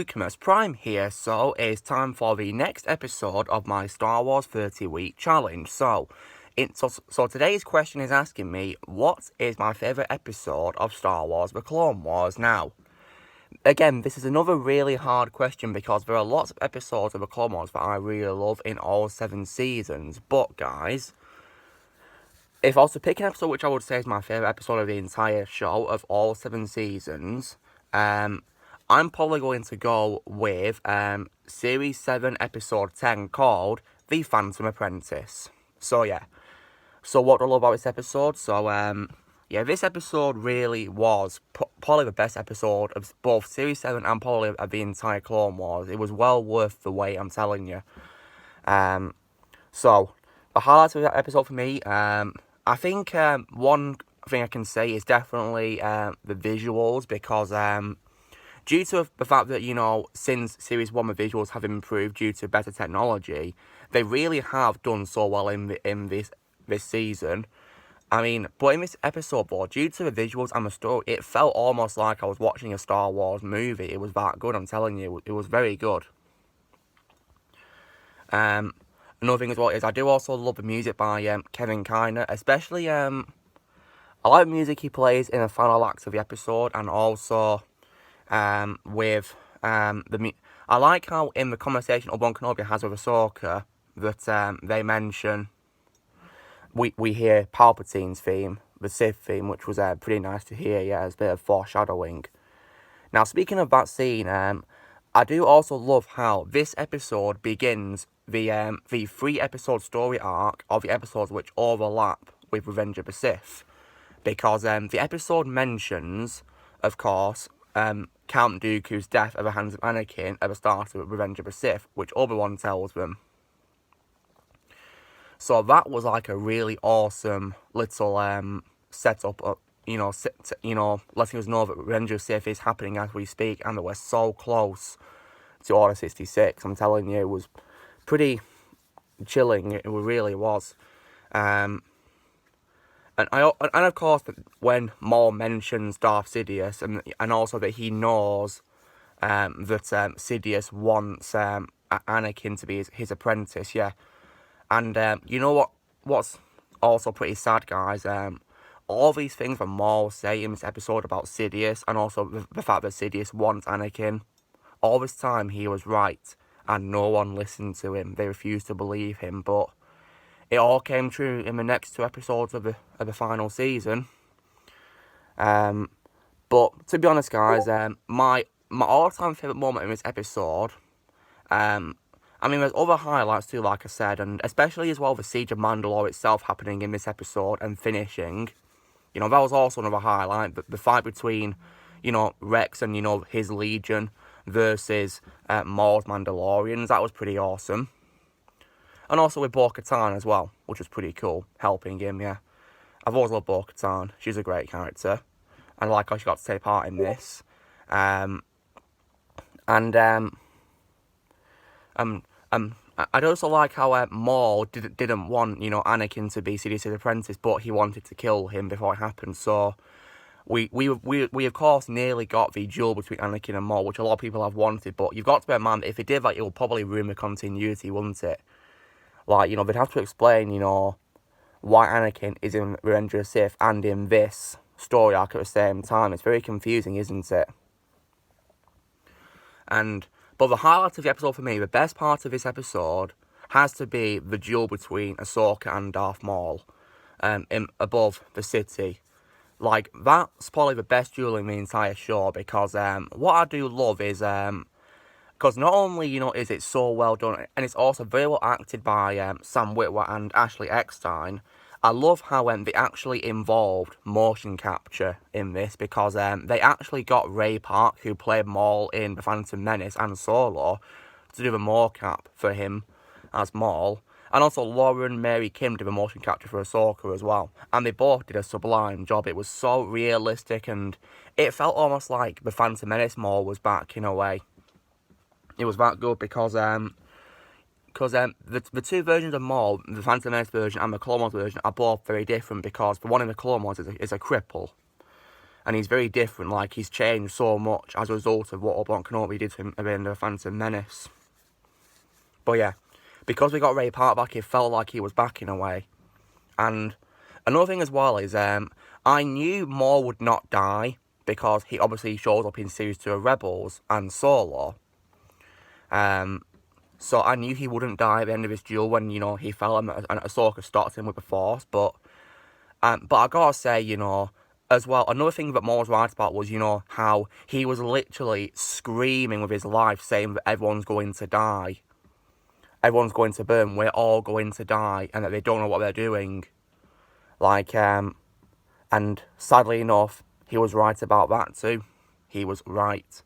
Lukemus Prime here, so it's time for the next episode of my Star Wars 30-week challenge. So today's question is asking me, what is my favourite episode of Star Wars The Clone Wars? Now, again, this is another really hard question because there are lots of episodes of The Clone Wars that I really love in all 7 seasons. But, guys, if I was to pick an episode which I would say is my favourite episode of the entire show of all 7 seasons, I'm probably going to go with Series 7, Episode 10, called The Phantom Apprentice. So, yeah. So, what do I love about this episode? So, this episode really was probably the best episode of both Series 7 and probably of the entire Clone Wars. It was well worth the wait, I'm telling you. So, the highlights of that episode for me, I think one thing I can say is definitely the visuals, because due to the fact that, since Series 1 the visuals have improved due to better technology, they really have done so well in this season. I mean, but in this episode, though, due to the visuals and the story, it felt almost like I was watching a Star Wars movie. It was that good, I'm telling you. It was very good. Another thing as well is I do also love the music by Kevin Kiner, especially I like the music he plays in the final acts of the episode, and also with I like how in the conversation Obi-Wan Kenobi has with Ahsoka that they mention we hear Palpatine's theme, the Sith theme, which was pretty nice to hear. Yeah, as a bit of foreshadowing. Now, speaking of that scene, I do also love how this episode begins the 3-episode story arc of the episodes which overlap with Revenge of the Sith, because the episode mentions, of course, Count Dooku's death at the hands of Anakin at the start of Revenge of the Sith, which Obi-Wan tells them. So that was like a really awesome little setup, letting us know that Revenge of the Sith is happening as we speak, and that we're so close to Order 66. I'm telling you, it was pretty chilling. It really was. And of course, when Maul mentions Darth Sidious, and also that he knows that Sidious wants Anakin to be his apprentice, yeah. And you know what's also pretty sad, guys? All these things that Maul say in this episode about Sidious, and also the fact that Sidious wants Anakin, all this time he was right, and no one listened to him. They refused to believe him, but it all came true in the next 2 episodes of the final season. But to be honest, guys, my all-time favourite moment in this episode, I mean, there's other highlights too, like I said, and especially as well the Siege of Mandalore itself happening in this episode and finishing. That was also another highlight. The fight between, Rex and, his Legion versus Maul's Mandalorians. That was pretty awesome. And also with Bo-Katan as well, which was pretty cool, helping him, yeah. I've always loved Bo-Katan. She's a great character. And I like how she got to take part in this. I'd also like how Maul didn't want, Anakin to be Sidious's apprentice, but he wanted to kill him before it happened. So we of course nearly got the duel between Anakin and Maul, which a lot of people have wanted. But you've got to bear in mind that if it did that, it would probably ruin the continuity, wouldn't it? Like, they'd have to explain, why Anakin is in Revenge of the Sith and in this story arc at the same time. It's very confusing, isn't it? But the highlight of the episode for me, the best part of this episode, has to be the duel between Ahsoka and Darth Maul above the city. Like, that's probably the best duel in the entire show, because what I do love is, because not only, is it so well done, and it's also very well acted by Sam Witwer and Ashley Eckstein. I love how they actually involved motion capture in this, because they actually got Ray Park, who played Maul in The Phantom Menace and Solo, to do the mocap for him as Maul. And also Lauren Mary Kim did the motion capture for Ahsoka as well. And they both did a sublime job. It was so realistic, and it felt almost like The Phantom Menace Maul was back in a way. It was that good because the 2 versions of Maul, the Phantom Menace version and the Clone Wars version, are both very different, because the one in the Clone Wars is a cripple. And he's very different, like, he's changed so much as a result of what Obi-Wan Kenobi did to him in The Phantom Menace. But yeah, because we got Ray Park back, it felt like he was back in a way. And another thing as well is, I knew Maul would not die, because he obviously shows up in Series 2 of Rebels and Solo. So I knew he wouldn't die at the end of his duel when, you know, he fell and Ahsoka stopped him with the Force. But I gotta say, you know, as well, another thing that Maul was right about was, you know, how he was literally screaming with his life, saying that everyone's going to die. Everyone's going to burn, we're all going to die, and that they don't know what they're doing. Like, and sadly enough, he was right about that too. He was right.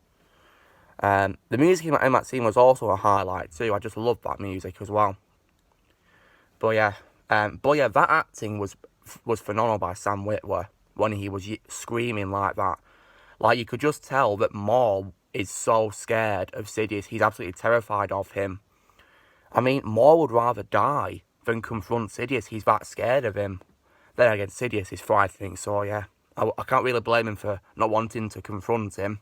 The music in that scene was also a highlight too. I just loved that music as well. But yeah, that acting was phenomenal by Sam Witwer when he was screaming like that. Like, you could just tell that Maul is so scared of Sidious. He's absolutely terrified of him. I mean, Maul would rather die than confront Sidious. He's that scared of him. Then again, Sidious is frightening, so yeah, I can't really blame him for not wanting to confront him.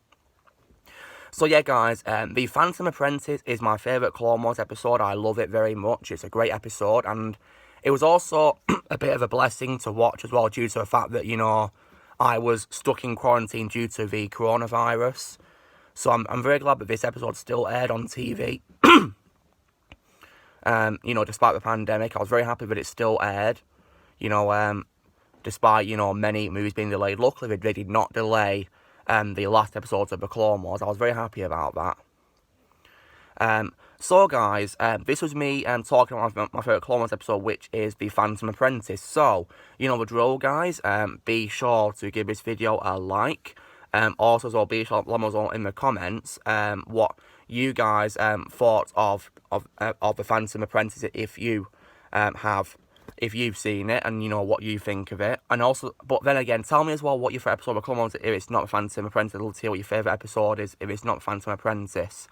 So yeah, guys, The Phantom Apprentice is my favourite Clone Wars episode. I love it very much. It's a great episode, and it was also a bit of a blessing to watch as well, due to the fact that, you know, I was stuck in quarantine due to the coronavirus. So I'm very glad that this episode still aired on TV. You know, despite the pandemic, I was very happy that it still aired. You know, despite, you know, many movies being delayed. Luckily, they did not delay the last episodes of the Clone Wars. I was very happy about that. So guys, this was me talking about my favourite Clone Wars episode, which is The Phantom Apprentice. So, you know the drill, guys. Be sure to give this video a like. Also, as well, be sure to let us know in the comments what you guys thought of The Phantom Apprentice, if you've seen it, and you know what you think of it. And also, but then again, tell me as well what your favourite episode of Clone Wars is if it's not The Phantom Apprentice. I'd love to hear what your favourite episode is if it's not The Phantom Apprentice.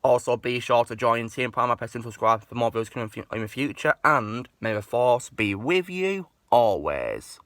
Also, be sure to join Team Prime, press and subscribe for more videos coming in the future, and may the Force be with you always.